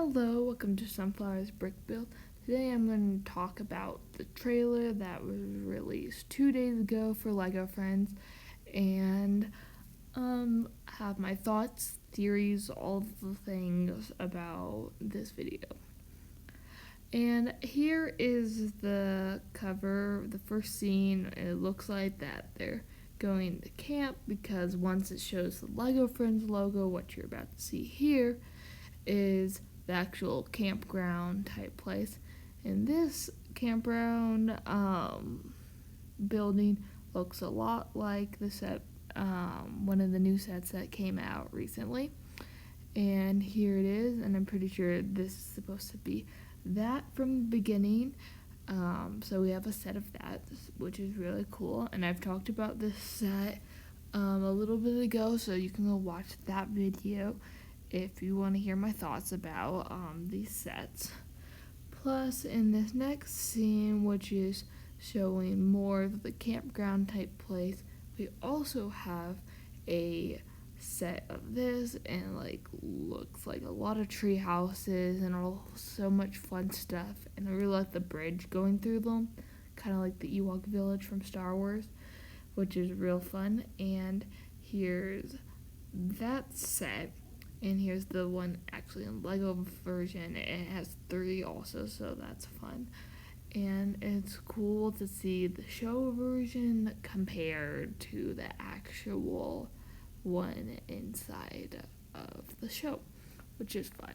Hello, welcome to Sunflower's Brick Build. Today I'm going to talk about the trailer that was released 2 days ago for LEGO Friends and have my thoughts, theories, all the things about this video. And here is the cover, the first scene. It looks like that they're going to camp because once it shows the LEGO Friends logo, what you're about to see here is the actual campground type place. And this campground building looks a lot like the set, one of the new sets that came out recently. And here it is, and I'm pretty sure this is supposed to be that from the beginning. So we have a set of that, which is really cool. And I've talked about this set a little bit ago, so you can go watch that video if you want to hear my thoughts about these sets. Plus, in this next scene, which is showing more of the campground type place, we also have a set of this, and looks like a lot of tree houses and so much fun stuff. And I really like the bridge going through them, kind of like the Ewok village from Star Wars, which is real fun. And here's that set. And here's the one actually in LEGO version. It has 3 also, so that's fun. And it's cool to see the show version compared to the actual one inside of the show, which is fun.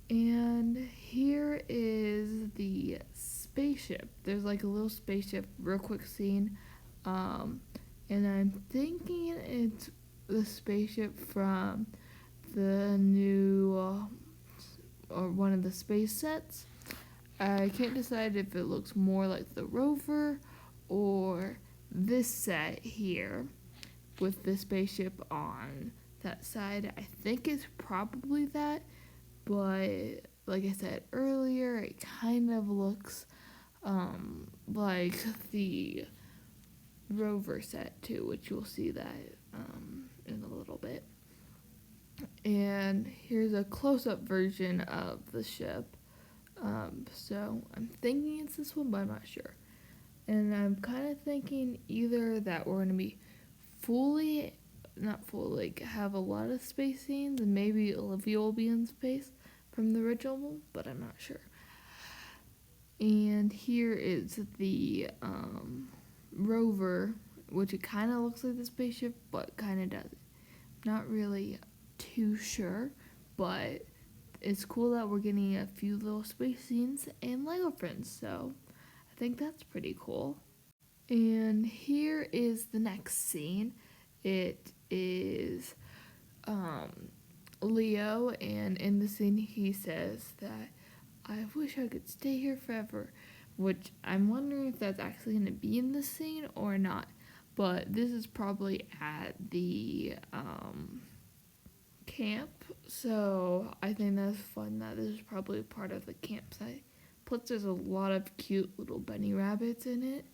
And here is the spaceship. There's like a little spaceship, real quick scene. And I'm thinking it's the spaceship from the new or one of the space sets. I can't decide if it looks more like the rover or this set here with the spaceship on that side. I think it's probably that, but like I said earlier, it kind of looks like the rover set too, which you'll see that in a little bit. And here's a close-up version of the ship. So I'm thinking it's this one, but I'm not sure. And I'm kind of thinking either that we're going to be not fully, like have a lot of space scenes, and maybe Olivia will be in space from the original one, but I'm not sure. And here is the rover, which it kind of looks like the spaceship, but kind of doesn't. Not really too sure, but it's cool that we're getting a few little space scenes and LEGO Friends, so I think that's pretty cool. And here is the next scene. It is Leo, and in the scene he says that I wish I could stay here forever, which I'm wondering if that's actually going to be in the scene or not. But this is probably at the camp, so I think that's fun that this is probably part of the campsite. Plus, there's a lot of cute little bunny rabbits in it,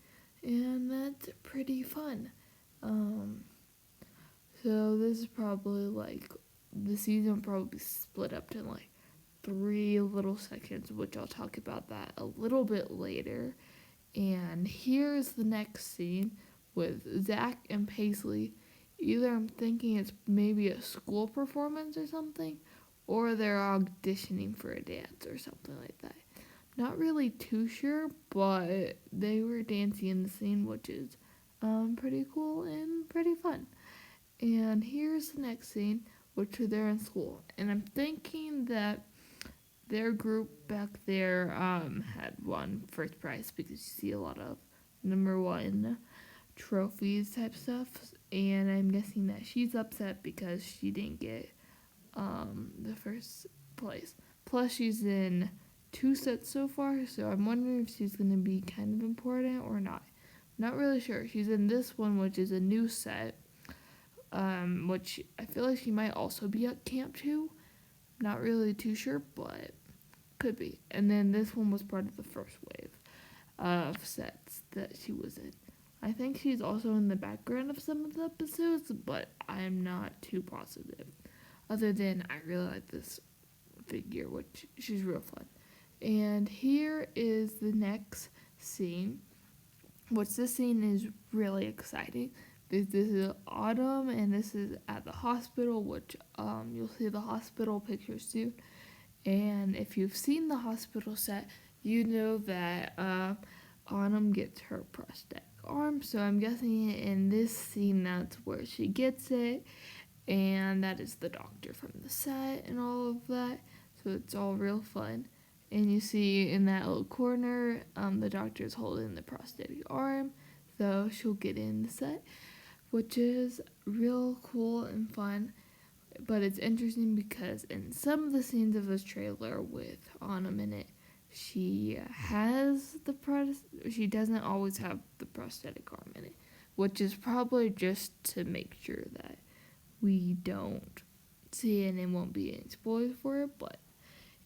and that's pretty fun. So this is probably the season probably split up to 3 little sections, which I'll talk about that a little bit later. And here's the next scene with Zach and Paisley. Either I'm thinking it's maybe a school performance or something, or they're auditioning for a dance or something like that. Not really too sure, but they were dancing in the scene, which is pretty cool and pretty fun. And here's the next scene, which they're in school. And I'm thinking that their group back there had won first prize because you see a lot of #1 trophies type stuff. And I'm guessing that she's upset because she didn't get the first place. Plus, she's in 2 sets so far, so I'm wondering if she's going to be kind of important or not. Not really sure. She's in this one, which is a new set, which I feel like she might also be at camp too. Not really too sure, but could be. And then this one was part of the first wave of sets that she was in. I think she's also in the background of some of the episodes, but I'm not too positive. Other than I really like this figure, which she's real fun. And here is the next scene, which this scene is really exciting. This is autumn, and this is at the hospital, which you'll see the hospital picture soon. And if you've seen the hospital set, you know that Autumn gets her prosthetic arm. So I'm guessing in this scene that's where she gets it, and that is the doctor from the set and all of that. So it's all real fun. And you see in that little corner, the doctor is holding the prosthetic arm, so she'll get in the set, which is real cool and fun. But it's interesting because in some of the scenes of this trailer with Autumn in it, she doesn't always have the prosthetic arm in it, which is probably just to make sure that we don't see it and won't be any spoilers for it.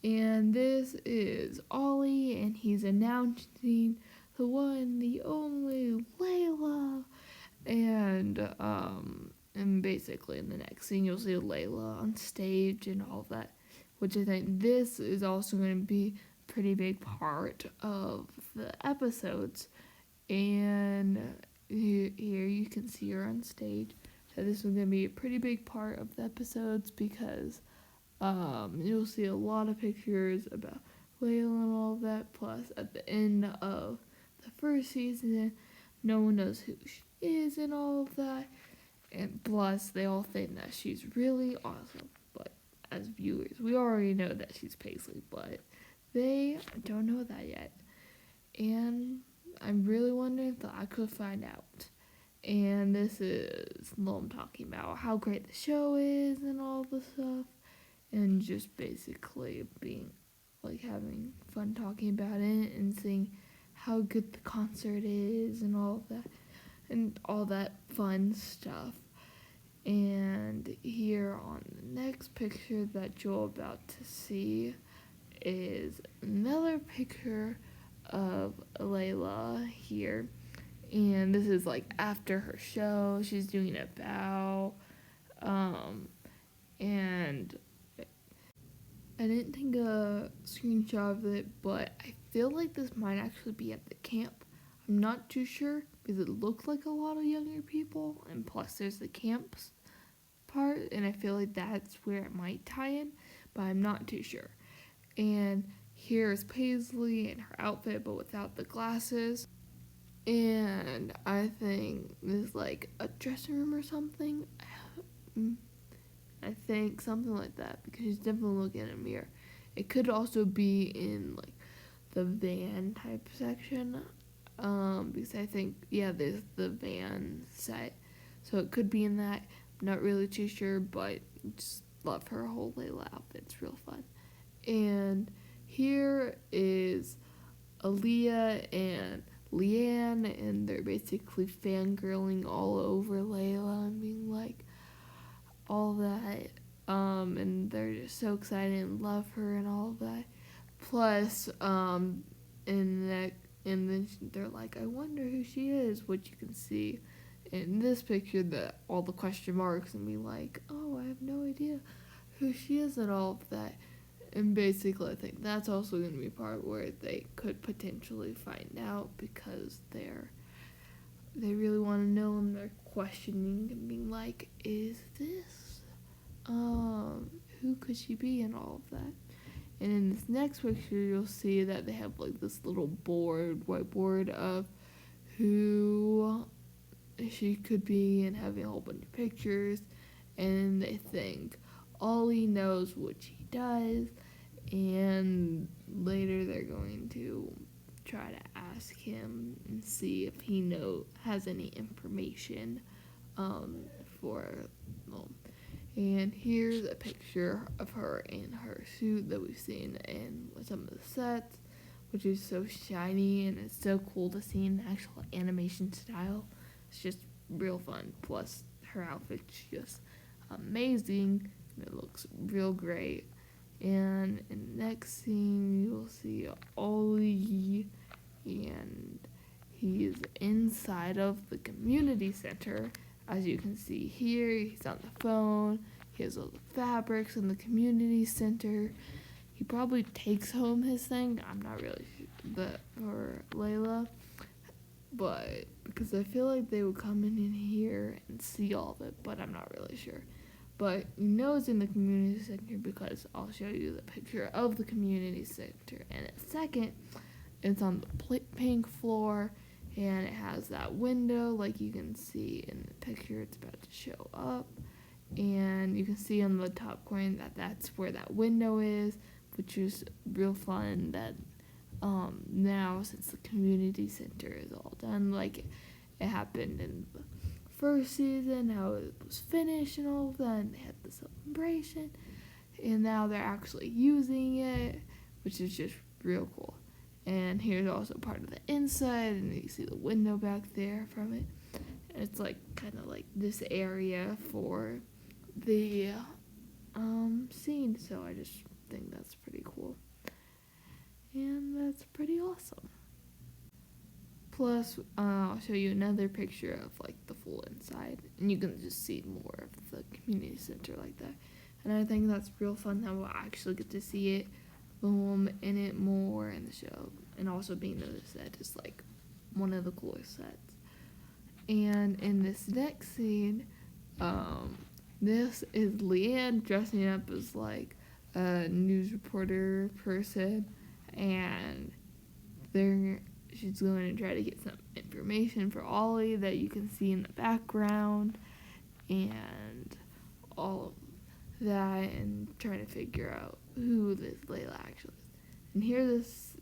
And this is Ollie, and he's announcing the one, the only Layla. And basically in the next scene you'll see Layla on stage and all of that, which I think this is also going to be a pretty big part of the episodes. And here you can see her on stage. So this is going to be a pretty big part of the episodes because you'll see a lot of pictures about Layla and all of that. Plus, at the end of the first season, no one knows who she is and all of that. And plus, they all think that she's really awesome. But as viewers, we already know that she's Paisley, but they don't know that yet. And I'm really wondering if I could find out. And this is what I'm talking about, how great the show is and all the stuff. And just basically being like having fun talking about it and seeing how good the concert is and all of that and all that fun stuff. And here on the next picture that you're about to see is another picture of Layla here. And this is like after her show, she's doing a bow. And I didn't take a screenshot of it, but I feel like this might actually be at the camp. I'm not too sure because it looks like a lot of younger people, and plus there's the camps part, and I feel like that's where it might tie in, but I'm not too sure. And here's Paisley in her outfit, but without the glasses. And I think this is like a dressing room or something. I think something like that because she's definitely looking in a mirror. It could also be in like the van type section, because I think there's the van set, so it could be in that. I'm not really too sure, but just love her whole Layla outfit. It's real fun. And here is Aaliyah and Leanne, and they're basically fangirling all over Layla and being like all that, and they're just so excited and love her and all of that. Plus, and then they're like, I wonder who she is, which you can see in this picture, that all the question marks and be like, oh, I have no idea who she is and all of that. And basically, I think that's also going to be a part where they could potentially find out because they really want to know and they're questioning and being like, is this, who could she be and all of that. And in this next picture, you'll see that they have like this little whiteboard of who she could be and having a whole bunch of pictures. And they think Ollie knows what she does, and later they're going to try to ask him and see if he has any information and here's a picture of her in her suit that we've seen in some of the sets, which is so shiny, and it's so cool to see in the actual animation style. It's just real fun. Plus her outfit's just amazing. It looks real great. And in the next scene, you'll see Ollie, and he's inside of the community center. As you can see here, he's on the phone. He has all the fabrics in the community center. he probably takes home his thing. I'm not really sure for Layla, but because I feel like they would come in here and see all of it, but I'm not really sure. But you know it's in the community center because I'll show you the picture of the community center in a second. It's on the pink floor, and it has that window like you can see in the picture it's about to show up. And you can see on the top corner that that's where that window is, which is real fun that now since the community center is all done, like it happened in the first season, how it was finished and all of that, and they had the celebration, and now they're actually using it, which is just real cool. And here's also part of the inside, and you see the window back there from it. And it's like kind of like this area for the scene, so I just think that's pretty cool. And that's pretty awesome. Plus, I'll show you another picture of like the full inside, and you can just see more of the community center like that. And I think that's real fun that we'll actually get to see it, in it more in the show, and also being in the set is like one of the coolest sets. And in this next scene, this is Leanne dressing up as like a news reporter person, and she's going to try to get some information for Ollie that you can see in the background, and all of that, and trying to figure out who this Layla actually is. And here this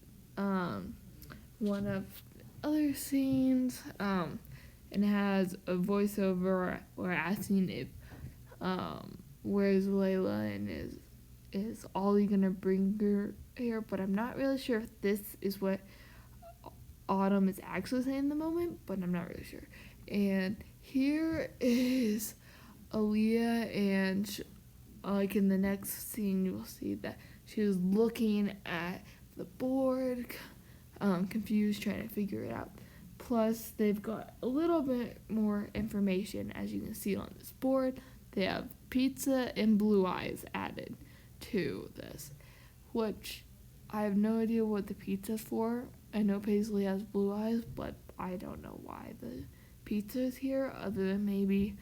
one of the other scenes, and has a voiceover or asking if where's Layla and is Ollie gonna bring her here, but I'm not really sure if this is what Autumn is actually saying in the moment, but I'm not really sure. And here is Aaliyah, and like in the next scene you will see that she was looking at the board, confused, trying to figure it out. Plus they've got a little bit more information, as you can see on this board. They have pizza and blue eyes added to this, which I have no idea what the pizza's for. I know Paisley has blue eyes, but I don't know why the pizza is here, other than maybe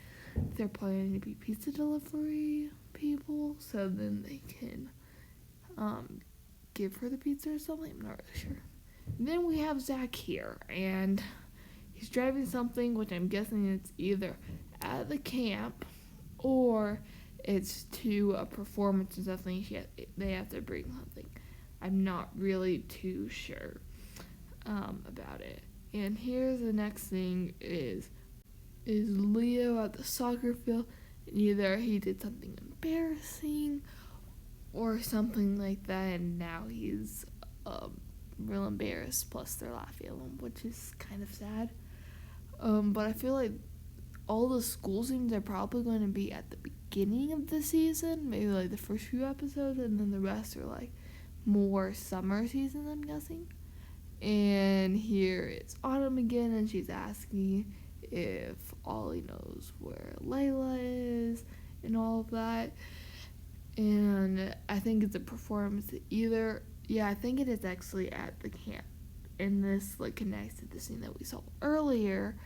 they're planning to be pizza delivery people, so then they can give her the pizza or something. I'm not really sure. And then we have Zach here, and he's driving something, which I'm guessing it's either at the camp or it's to a performance or something. They have to bring something. I'm not really too sure about it. And here's the next thing is Leo at the soccer field, and either he did something embarrassing or something like that, and now he's real embarrassed, plus they're laughing at him, which is kind of sad. But I feel like all the school scenes are probably going to be at the beginning of the season, maybe like the first few episodes, and then the rest are like more summer season, I'm guessing. And here it's Autumn again, and she's asking if Ollie knows where Layla is and all of that. And I think it's a performance I think it is actually at the camp. And this like connects to the scene that we saw earlier.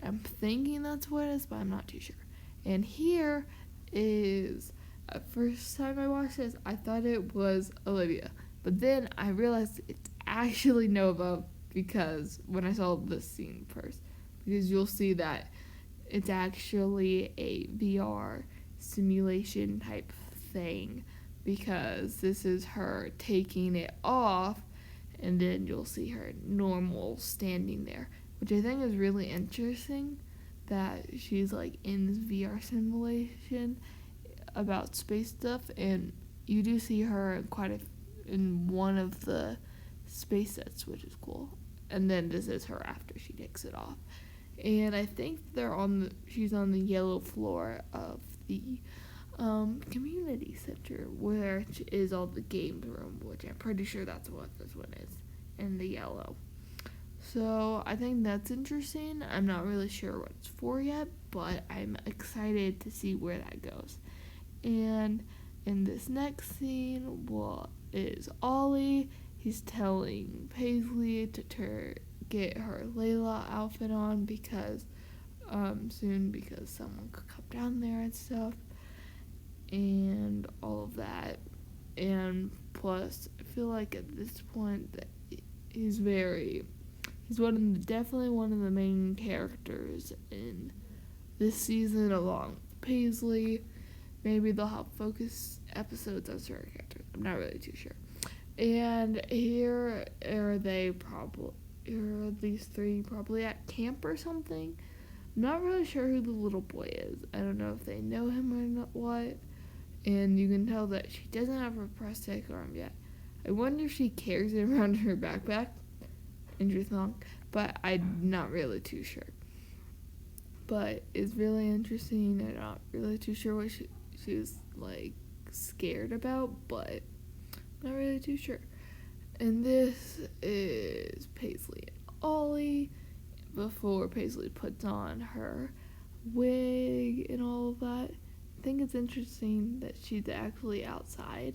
I'm thinking that's what it is, but I'm not too sure. And here is, at first time I watched this, I thought it was Olivia. But then I realized it's actually Nova, because when I saw this scene first, because you'll see that it's actually a VR simulation type thing, because this is her taking it off, and then you'll see her normal standing there, which I think is really interesting, that she's like in this VR simulation about space stuff, and you do see her in one of the space sets, which is cool. And then this is her after she takes it off, and I think she's on the yellow floor of the community center, where is all the games room, which I'm pretty sure that's what this one is, in the yellow. So I think that's interesting. I'm not really sure what it's for yet, but I'm excited to see where that goes. And in this next scene, is Ollie. He's telling Paisley to get her Layla outfit on because soon because someone could come down there and stuff and all of that. And plus, I feel like at this point that he's definitely one of the main characters in this season along with Paisley. Maybe they'll have focus episodes on certain characters. I'm not really too sure. And here are these three probably at camp or something. I'm not really sure who the little boy is. I don't know if they know him or not what. And you can tell that she doesn't have her prosthetic arm yet. I wonder if she carries it around in her backpack in truth long, but I'm not really too sure. But it's really interesting. I'm not really too sure what she was like scared about, but I'm not really too sure. And this is Paisley and Ollie before Paisley puts on her wig and all of that. I think it's interesting that she's actually outside.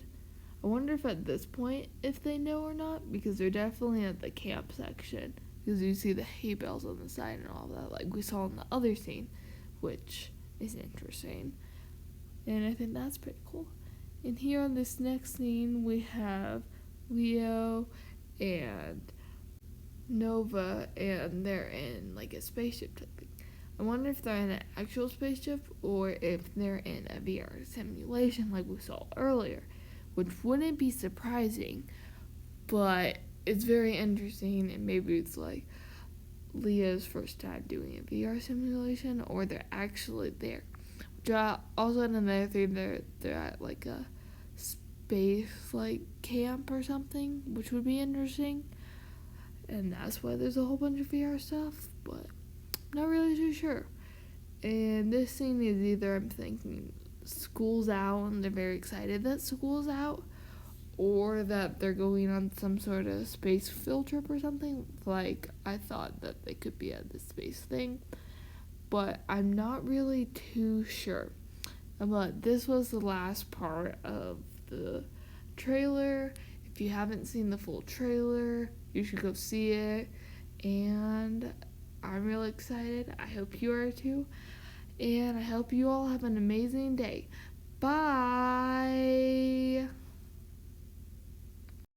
I wonder if at this point if they know or not, because they're definitely at the camp section, because you see the hay bales on the side and all that like we saw in the other scene, which is interesting. And I think that's pretty cool. And here on this next scene we have Leo and Nova, and they're in like a spaceship type thing. I wonder if they're in an actual spaceship or if they're in a VR simulation like we saw earlier, which wouldn't be surprising, but it's very interesting, and maybe it's like Leo's first time doing a VR simulation, or they're actually there. Which also another thing, they're at like a space like camp or something, which would be interesting, and that's why there's a whole bunch of VR stuff, but I'm not really too sure. And this scene is either I'm thinking school's out and they're very excited that school's out, or that they're going on some sort of space field trip or something. Like, I thought that they could be at the space thing, but I'm not really too sure. But this was the last part of the trailer. If you haven't seen the full trailer, you should go see it. And I'm really excited. I hope you are too. And I hope you all have an amazing day. Bye!